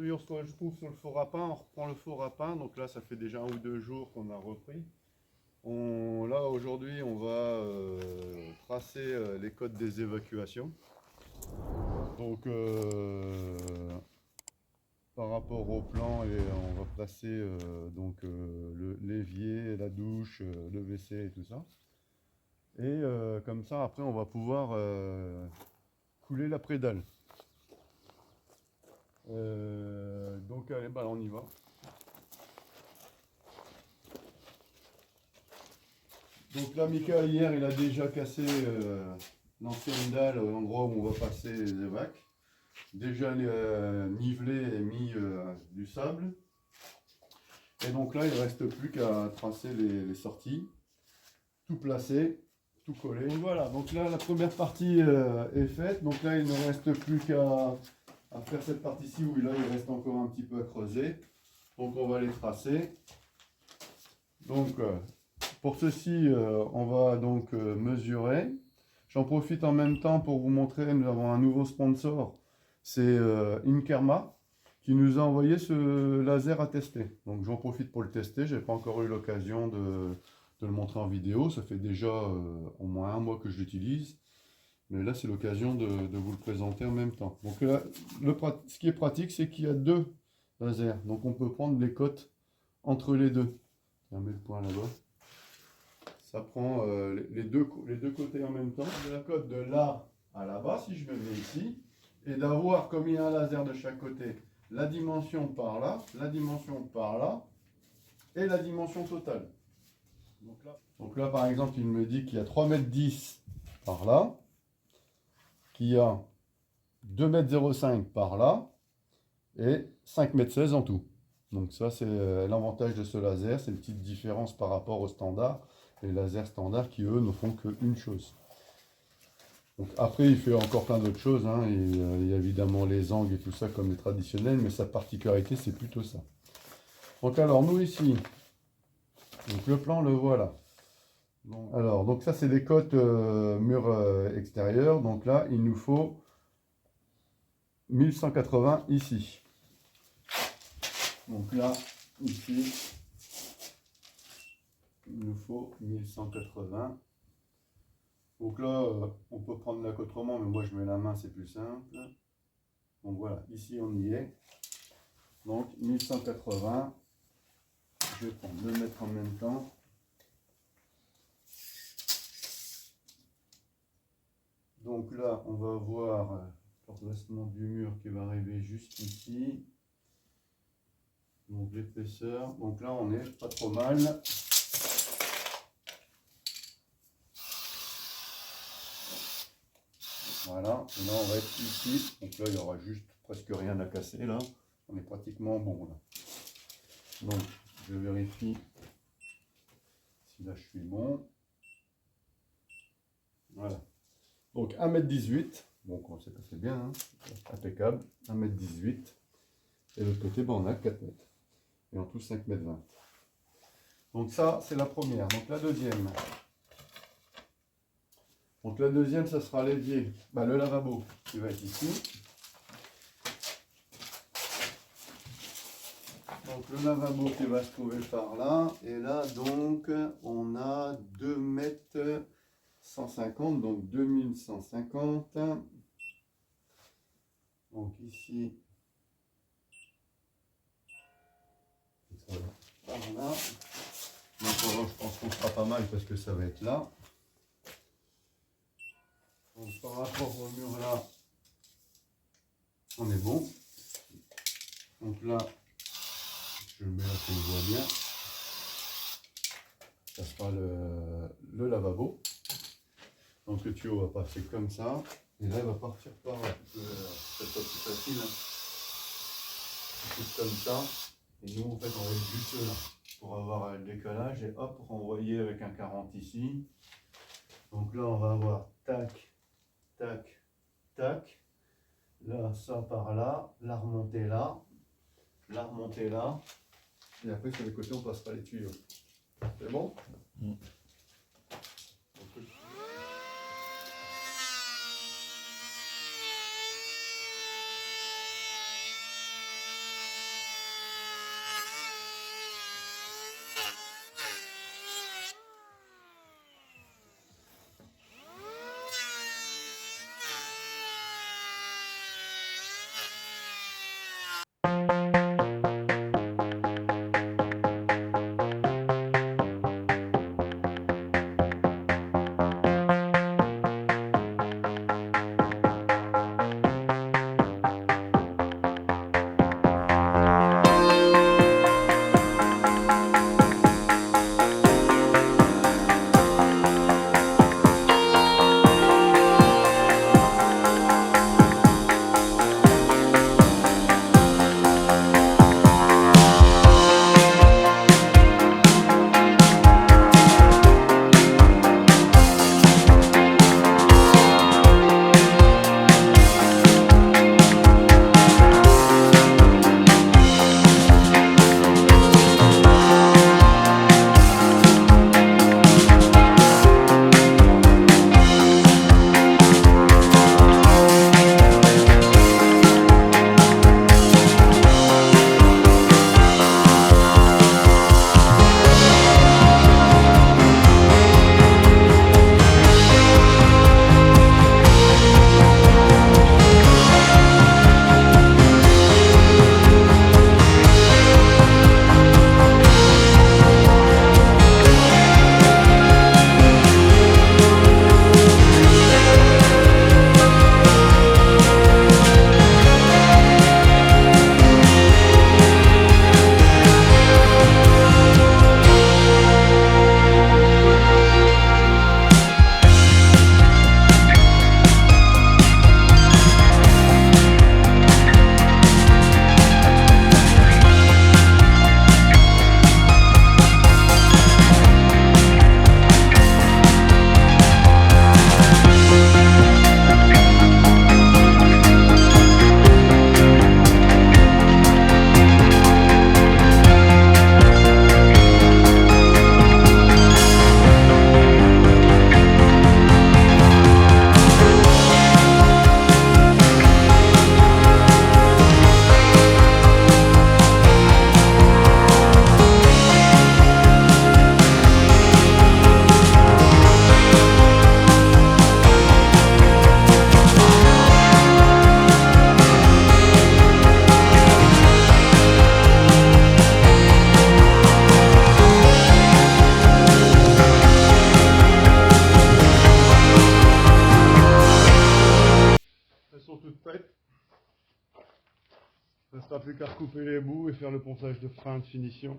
aujourd'hui on se retrouve sur le four à pain, on reprend le four à pain, donc là ça fait déjà 1 ou 2 jours qu'on a repris. Là aujourd'hui on va tracer les codes des évacuations. Donc par rapport au plan, et on va placer l'évier, la douche, le WC et tout ça. Et comme ça après on va pouvoir couler la prédale. Donc allez, bah, on y va. Donc là, Mika, hier, il a déjà cassé l'ancienne dalle, l'endroit où on va passer les évacs. Déjà nivelé et mis du sable. Et donc là, il ne reste plus qu'à tracer les sorties, tout placer, tout coller. Donc voilà, donc là, la première partie est faite. Donc là, il ne reste plus qu'à faire cette partie-ci où là, il reste encore un petit peu à creuser. Donc on va les tracer. Donc pour ceci, on va donc mesurer. J'en profite en même temps pour vous montrer, nous avons un nouveau sponsor, c'est Inkerma, qui nous a envoyé ce laser à tester. Donc j'en profite pour le tester, je n'ai pas encore eu l'occasion de le montrer en vidéo, ça fait déjà au moins 1 mois que je l'utilise, mais là c'est l'occasion de vous le présenter en même temps. Donc là, ce qui est pratique, c'est qu'il y a 2 lasers, donc on peut prendre les cotes entre les deux. On met le point là-bas. Ça prend les deux côtés en même temps. La cote de là à là-bas, si je le mets ici, et d'avoir, comme il y a un laser de chaque côté, la dimension par là, la dimension par là, et la dimension totale. Donc là par exemple, il me dit qu'il y a 3,10 m par là, qu'il y a 2,05 m par là, et 5,16 m en tout. Donc ça, c'est l'avantage de ce laser, c'est une petite différence par rapport au standard. Les lasers standards qui, eux, ne font qu'une chose. Donc, après, il fait encore plein d'autres choses. Hein, et, il y a évidemment les angles et tout ça comme les traditionnels, mais sa particularité, c'est plutôt ça. Donc alors, nous ici, donc, le plan, le voilà. Donc ça, c'est les cotes mur extérieur. Donc là, il nous faut 1180 ici. Donc là, ici, il nous faut 1180. Donc là, on peut prendre la cote autrement, mais moi je mets la main, c'est plus simple. Donc voilà, ici on y est. Donc 1180. Je vais prendre le mettre en même temps. Donc là, on va avoir le placement du mur qui va arriver juste ici. Donc l'épaisseur. Donc là, on est pas trop mal. Voilà, et là on va être ici, donc là il n'y aura juste presque rien à casser là, on est pratiquement bon là. Donc je vérifie si là je suis bon. Voilà, donc 1,18 m, donc on sait que c'est bien, hein, impeccable, 1,18 m, et de l'autre côté on a 4 m, et en tout 5,20 m. Donc ça c'est la première, donc la deuxième. Donc la deuxième, ça sera l'évier, le lavabo qui va être ici. Donc le lavabo qui va se trouver par là. Et là, donc, on a 2,150 m, donc 2150. Donc ici, ça va par là. Donc je pense qu'on sera pas mal parce que ça va être là. Donc par rapport au mur là, on est bon. Donc là, je le mets là qu'on le voit bien. Ça sera le lavabo. Donc le tuyau va passer comme ça. Et là, il va partir par là. C'est pas plus facile. Hein. Tout comme ça. Et nous, en fait, on va être juste là pour avoir le décalage. Et hop, renvoyer avec un 40 ici. Donc là, on va avoir tac, tac, tac. Là, ça par là. La remontée là. La remontée là. Et après, sur les côtés, on passera les tuyaux. C'est bon? plus qu'à recouper les bouts et faire le ponçage de frein de finition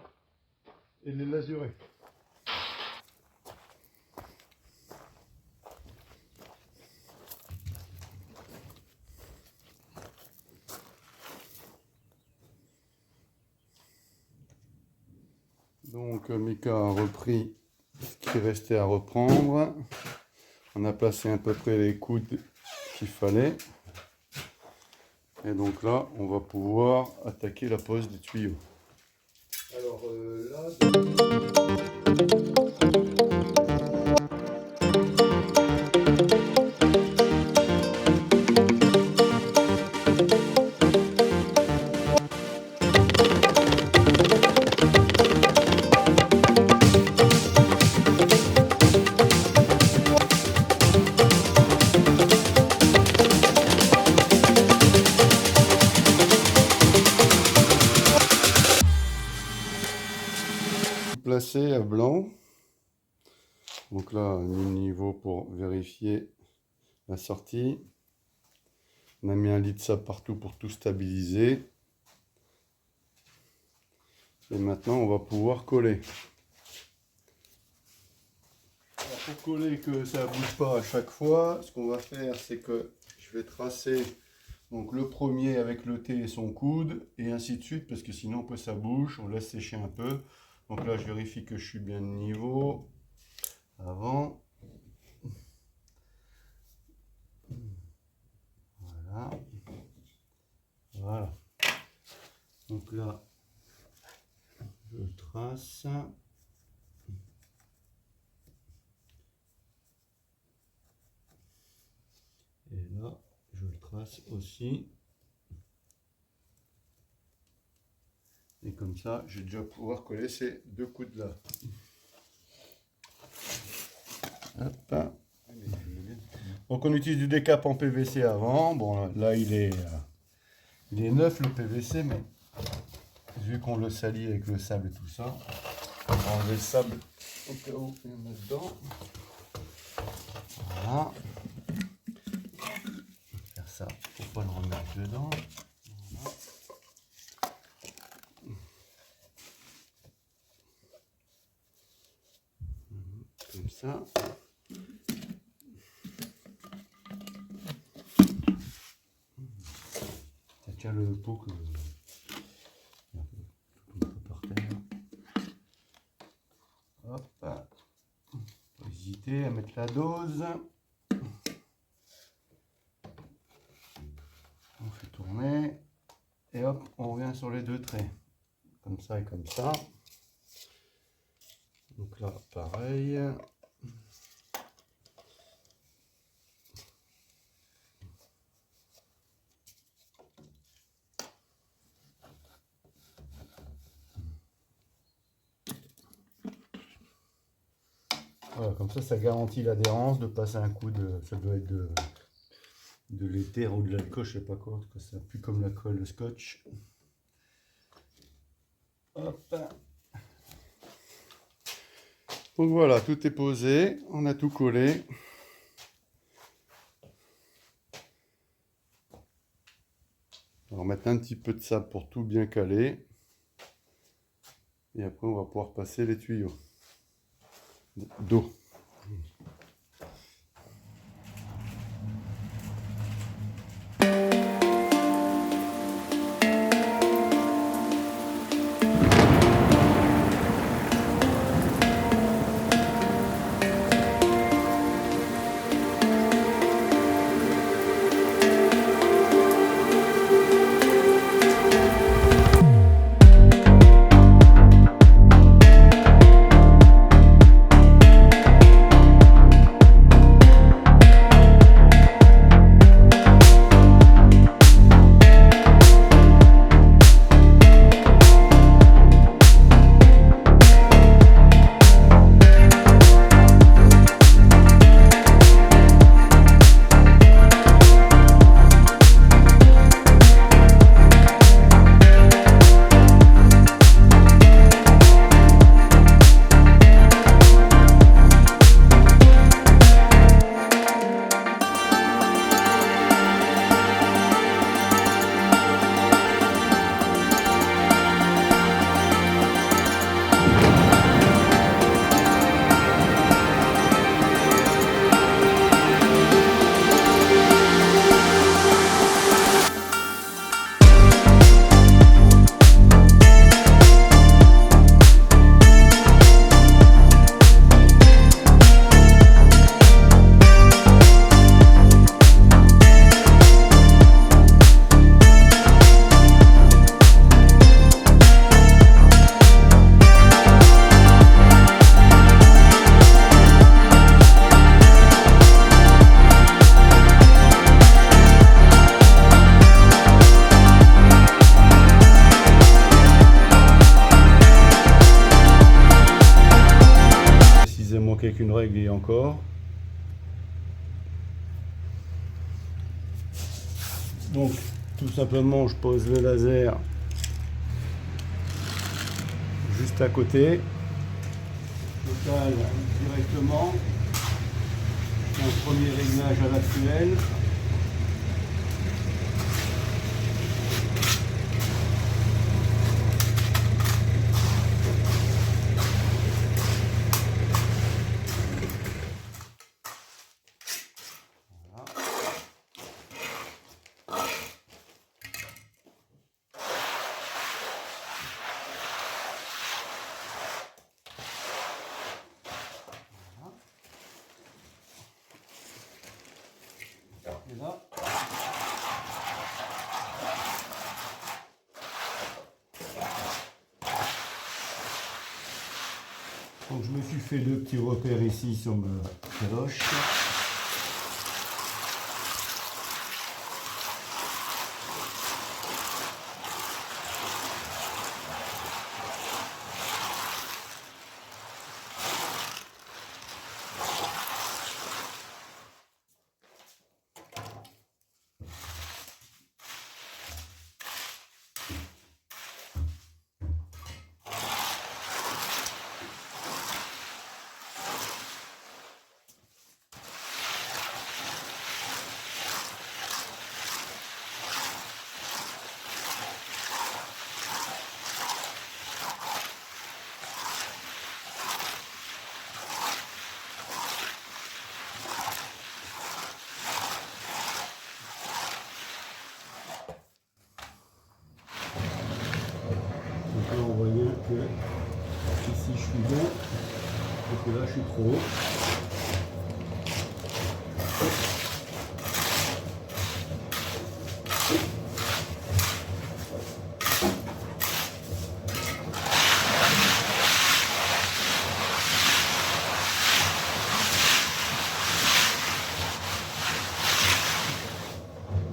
et les lasurer. Donc Mika a repris ce qui restait à reprendre. On a placé à peu près les coudes qu'il fallait. Et donc là, on va pouvoir attaquer la pose des tuyaux. Alors placé à blanc. Donc là, on a mis le niveau pour vérifier la sortie. On a mis un lit de sable partout pour tout stabiliser. Et maintenant, on va pouvoir coller. Alors, pour coller que ça ne bouge pas à chaque fois, ce qu'on va faire, c'est que je vais tracer donc le premier avec le T et son coude, et ainsi de suite, parce que sinon, après, ça bouge, on laisse sécher un peu. Donc là, je vérifie que je suis bien de niveau avant. Voilà. Voilà. Donc là, je trace. Et là, je le trace aussi. Et comme ça, je vais déjà pouvoir coller ces deux coudes là. Hop. Donc on utilise du décap en PVC avant. Bon là il est neuf le PVC, mais vu qu'on le salit avec le sable et tout ça, on va enlever le sable au cas où il y en a dedans. Voilà. On va faire ça pour pas le remettre dedans. Voilà. Comme ça. Ça tient le pot que un peu par terre. Hop. Pas hésiter à mettre la dose. On fait tourner. Et hop, on revient sur les deux traits. Comme ça et comme ça. Donc là, pareil. Voilà, comme ça garantit l'adhérence de passer un coup de... Ça doit être de l'éther ou de l'alcool, je sais pas quoi, que ça appuie comme la colle, le scotch. Hop. Donc voilà, tout est posé, on a tout collé. Alors mettre un petit peu de sable pour tout bien caler. Et après on va pouvoir passer les tuyaux d'eau. Donc tout simplement je pose le laser juste à côté, je cale directement, je fais un premier réglage à la tuile. Et là, donc je me suis fait deux petits repères ici sur ma caloche. Donc là on voit bien que ici je suis bon et que là je suis trop haut.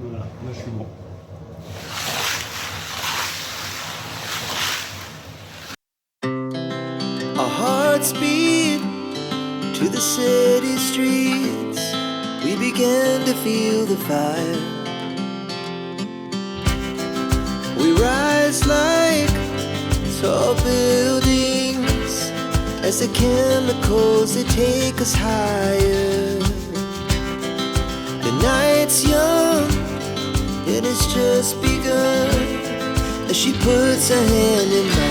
Voilà, là je suis bon. Our hearts beat to the city streets. We began to feel the fire. We rise like tall buildings as the chemicals they take us higher. The night's young, it has just begun as she puts her hand in mine.